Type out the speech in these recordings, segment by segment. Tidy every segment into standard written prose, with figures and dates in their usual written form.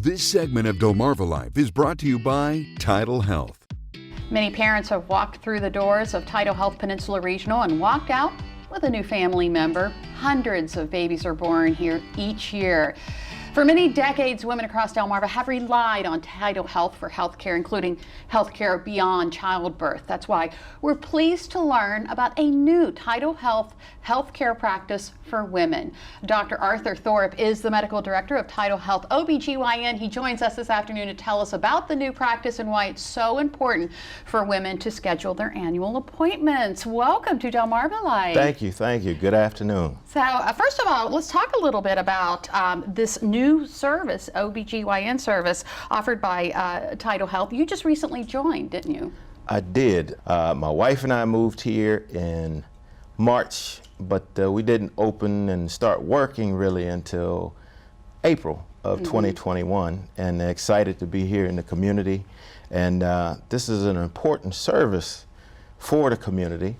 This segment of Delmarva Life is brought to you by TidalHealth. Many parents have walked through the doors of TidalHealth Peninsula Regional and walked out with a new family member. Hundreds of babies are born here each year. For many decades, women across Delmarva have relied on TidalHealth for health care, including health care beyond childbirth. That's why we're pleased to learn about a new TidalHealth health care practice for women. Dr. Arthur Thorpe is the medical director of TidalHealth OBGYN. He joins us this afternoon to tell us about the new practice and why it's so important for women to schedule their annual appointments. Welcome to Delmarva Life. Thank you. Good afternoon. So first of all, let's talk a little bit about this new service, OBGYN service offered by TidalHealth. You just recently joined, didn't you? I did. My wife and I moved here in March, but we didn't open and start working really until April of 2021, and excited to be here in the community. And this is an important service for the community.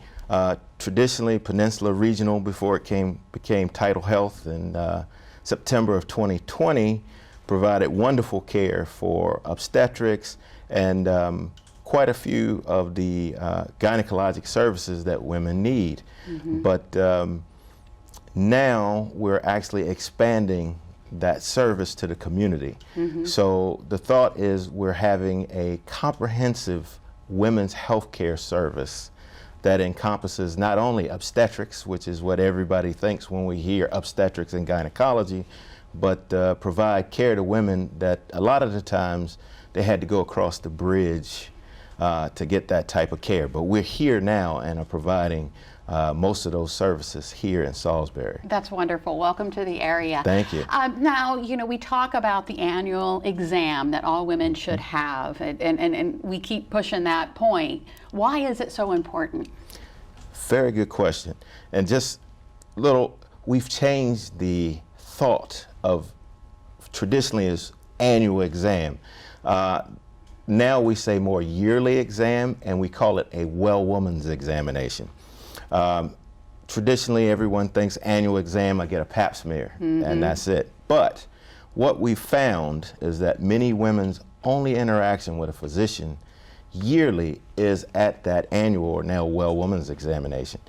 Traditionally, Peninsula Regional, before it became TidalHealth in September of 2020, provided wonderful care for obstetrics and quite a few of the gynecologic services that women need. But now we're actually expanding that service to the community. So the thought is we're having a comprehensive women's health care service that encompasses not only obstetrics, which is what everybody thinks when we hear obstetrics and gynecology, but provide care to women that a lot of the times they had to go across the bridge to get that type of care. But we're here now and are providing most of those services here in Salisbury. That's wonderful. Welcome to the area. Thank you. Now, you know, we talk about the annual exam that all women should have, and we keep pushing that point. Why is it so important? Very good question. And just we've changed the thought of traditionally as annual exam. Now we say more yearly exam, and we call it a well woman's examination. Traditionally, everyone thinks annual exam, I get a pap smear, and that's it. But what we found is that many women's only interaction with a physician yearly is at that annual or now well woman's examination.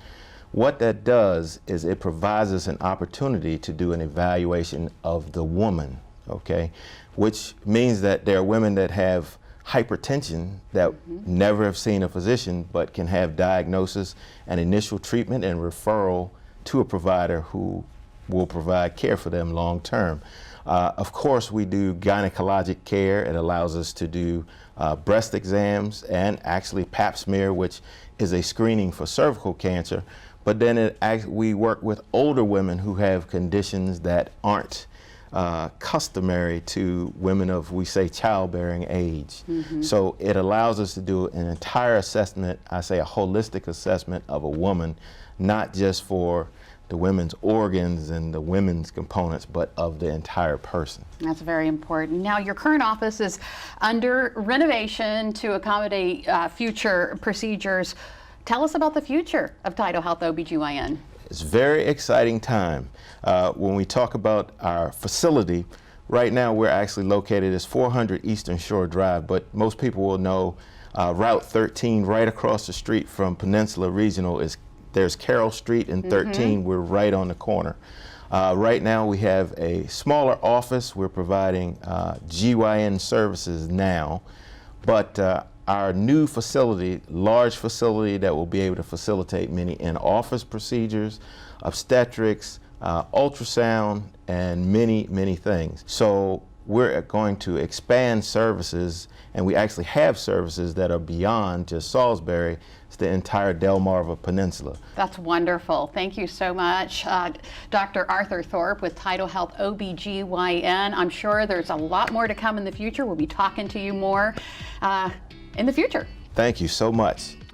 What that does is it provides us an opportunity to do an evaluation of the woman, okay? Which means that there are women that have hypertension that never have seen a physician but can have diagnosis and initial treatment and referral to a provider who will provide care for them long term. Of course, we do gynecologic care. It allows us to do breast exams and actually pap smear, which is a screening for cervical cancer. But then we work with older women who have conditions that aren't customary to women of, we say, childbearing age. So it allows us to do an entire assessment, I say a holistic assessment of a woman, not just for the women's organs and the women's components, but of the entire person. That's very important. Now, your current office is under renovation to accommodate future procedures. Tell us about the future of TidalHealth OBGYN. It's a very exciting time. When we talk about our facility, right now we're actually located as 400 Eastern Shore Drive, but most people will know Route 13 right across the street from Peninsula Regional there's Carroll Street and 13. We're right on the corner. Right now we have a smaller office. We're providing GYN services now, but our new facility, large facility that will be able to facilitate many in-office procedures, obstetrics, ultrasound, and many things. So we're going to expand services, and we actually have services that are beyond just Salisbury. It's the entire Delmarva Peninsula. That's wonderful. Thank you so much. Dr. Arthur Thorpe with TidalHealth OBGYN. I'm sure there's a lot more to come in the future. We'll be talking to you more in the future. Thank you so much.